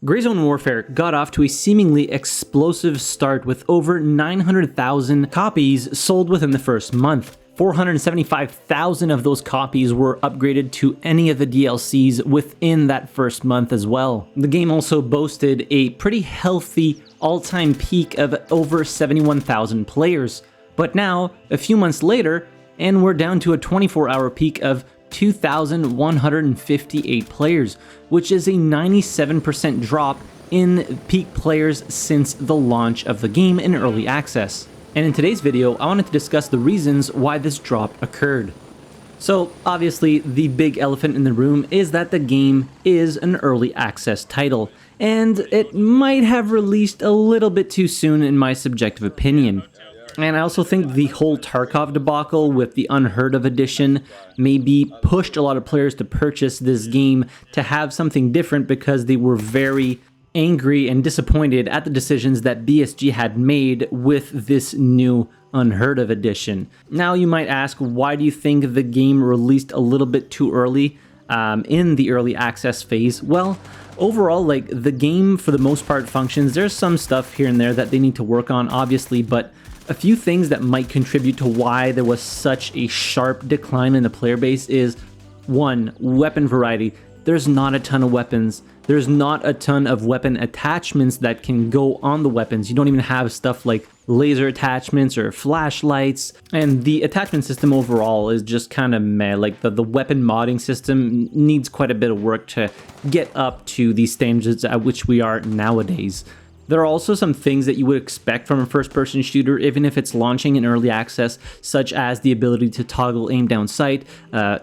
Grayzone Warfare got off to a seemingly explosive start with over 900,000 copies sold within the first month. 475,000 of those copies were upgraded to any of the DLCs within that first month as well. The game also boasted a pretty healthy all-time peak of over 71,000 players. But now, a few months later, and we're down to a 24-hour peak of 2,158 players, which is a 97% drop in peak players since the launch of the game in early access. And in today's video, I wanted to discuss the reasons why this drop occurred. So obviously, the big elephant in the room is that the game is an early access title, and it might have released a little bit too soon in my subjective opinion. And I also think the whole Tarkov debacle with the Unheard of edition maybe pushed a lot of players to purchase this game to have something different because they were very angry and disappointed at the decisions that BSG had made with this new Unheard of edition. Now you might ask, why do you think the game released a little bit too early in the early access phase? Well, overall, like, the game for the most part functions. There's some stuff here and there that they need to work on, obviously, but a few things that might contribute to why there was such a sharp decline in the player base is, one, weapon variety. There's not a ton of weapons. There's not a ton of weapon attachments that can go on the weapons. You don't even have stuff like laser attachments or flashlights. And the attachment system overall is just kind of meh. Like the weapon modding system needs quite a bit of work to get up to the standards at which we are nowadays. There are also some things that you would expect from a first-person shooter, even if it's launching in early access, such as the ability to toggle aim down sight,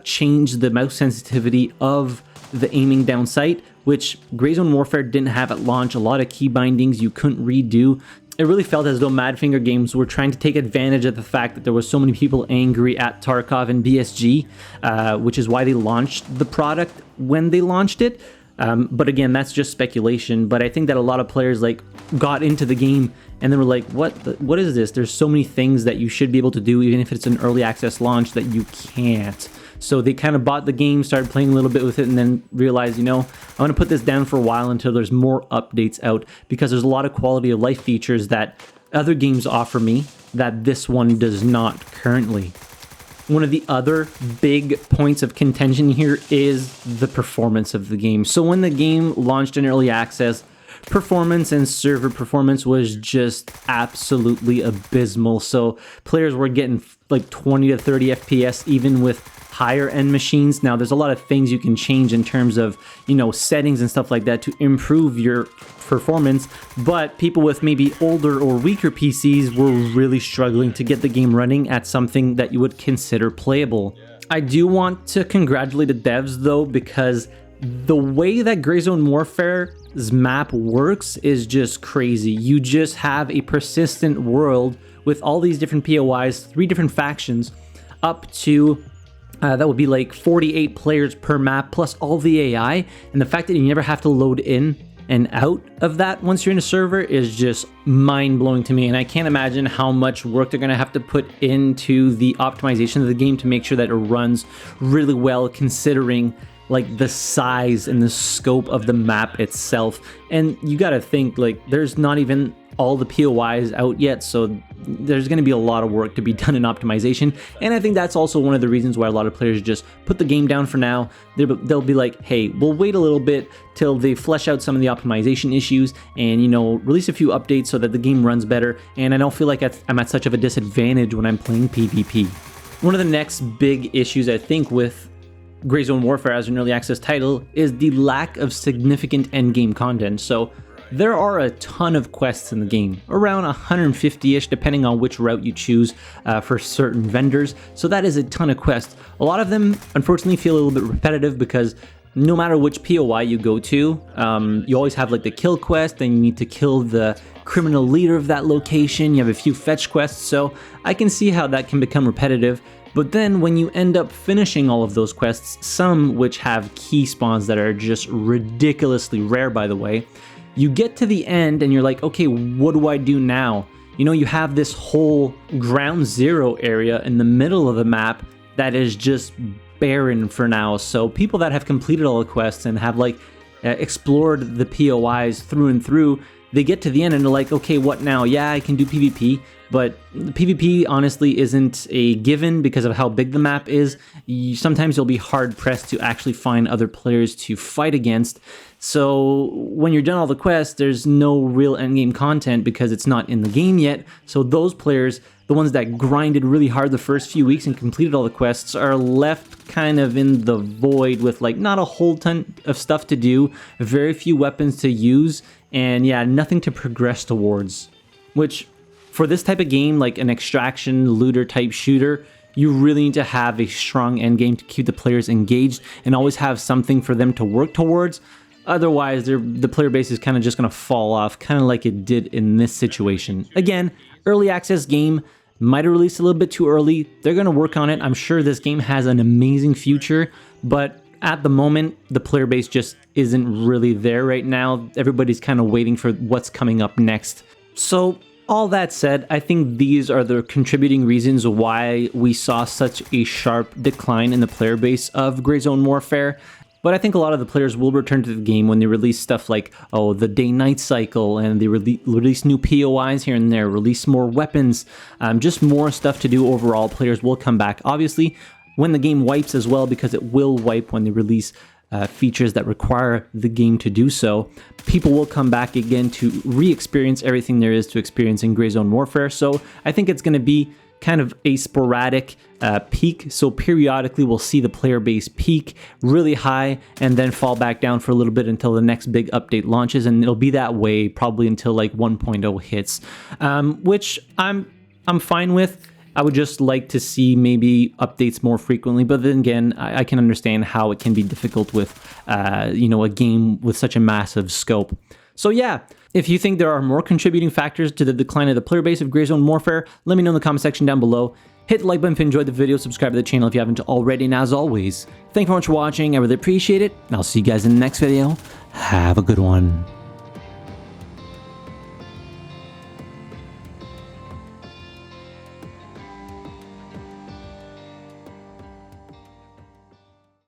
change the mouse sensitivity of the aiming down sight, which Grayzone Warfare didn't have at launch. A lot of key bindings you couldn't redo. It really felt as though Madfinger Games were trying to take advantage of the fact that there were so many people angry at Tarkov and BSG, which is why they launched the product when they launched it. But again, that's just speculation. But I think that a lot of players got into the game and they were like, what is this? There's so many things that you should be able to do, even if it's an early access launch, that you can't. So they kind of bought the game, started playing a little bit with it, and then realized, I want to put this down for a while until there's more updates out, because there's a lot of quality of life features that other games offer me that this one does not currently. One of the other big points of contention here is the performance of the game. So when the game launched in early access, performance and server performance was just absolutely abysmal. So players were getting like 20 to 30 FPS even with higher end machines. Now there's a lot of things you can change in terms of, settings and stuff like that to improve your performance, but people with maybe older or weaker PCs were really struggling to get the game running at something that you would consider playable. I do want to congratulate the devs though, because the way that Grayzone Warfare's map works is just crazy. You just have a persistent world with all these different POIs, 3 different factions, up to that would be like 48 players per map, plus all the AI. And the fact that you never have to load in and out of that once you're in a server is just mind-blowing to me. And I can't imagine how much work they're going to have to put into the optimization of the game to make sure that it runs really well, considering like the size and the scope of the map itself. And you got to think, like, there's not even all the POIs out yet, so there's going to be a lot of work to be done in optimization. And I think that's also one of the reasons why a lot of players just put the game down for now. They'll be like, hey, we'll wait a little bit till they flesh out some of the optimization issues and, release a few updates so that the game runs better. And I don't feel like I'm at such of a disadvantage when I'm playing PvP. One of the next big issues, I think, with Grayzone Warfare as an early access title is the lack of significant endgame content. So there are a ton of quests in the game, around 150-ish, depending on which route you choose for certain vendors. So that is a ton of quests. A lot of them, unfortunately, feel a little bit repetitive because no matter which POI you go to, you always have like the kill quest, then you need to kill the criminal leader of that location. You have a few fetch quests, so I can see how that can become repetitive. But then when you end up finishing all of those quests, some which have key spawns that are just ridiculously rare, by the way, you get to the end and you're like, okay, what do I do now? You have this whole ground zero area in the middle of the map that is just barren for now. So people that have completed all the quests and have like explored the POIs through and through, they get to the end and they're like, okay, what now? Yeah, I can do PvP, but PvP honestly isn't a given because of how big the map is. Sometimes you'll be hard pressed to actually find other players to fight against. So when you're done all the quests, there's no real endgame content because it's not in the game yet. So those players, the ones that grinded really hard the first few weeks and completed all the quests, are left kind of in the void with like not a whole ton of stuff to do, very few weapons to use, and yeah, nothing to progress towards. Which, for this type of game, like an extraction looter type shooter, you really need to have a strong endgame to keep the players engaged and always have something for them to work towards. Otherwise, the player base is kind of just going to fall off, kind of like it did in this situation. Again, early access game, might have released a little bit too early. They're going to work on it. I'm sure this game has an amazing future, but at the moment, the player base just isn't really there right now. Everybody's kind of waiting for what's coming up next. So, all that said, I think these are the contributing reasons why we saw such a sharp decline in the player base of Gray Zone Warfare. But I think a lot of the players will return to the game when they release stuff like, oh, the day-night cycle, and they release new POIs here and there, release more weapons, just more stuff to do overall. Players will come back. Obviously, when the game wipes as well, because it will wipe when they release features that require the game to do so, people will come back again to re-experience everything there is to experience in Gray Zone Warfare. So I think it's going to be kind of a sporadic peak. So periodically we'll see the player base peak really high and then fall back down for a little bit until the next big update launches, and it'll be that way probably until like 1.0 hits, which I'm fine with. I would just like to see maybe updates more frequently, but then again, I can understand how it can be difficult with you know, a game with such a massive scope. So yeah, if you think there are more contributing factors to the decline of the player base of Gray Zone Warfare, let me know in the comment section down below. Hit the like button if you enjoyed the video, subscribe to the channel if you haven't already, and as always, thank you very much for watching, I really appreciate it, and I'll see you guys in the next video. Have a good one.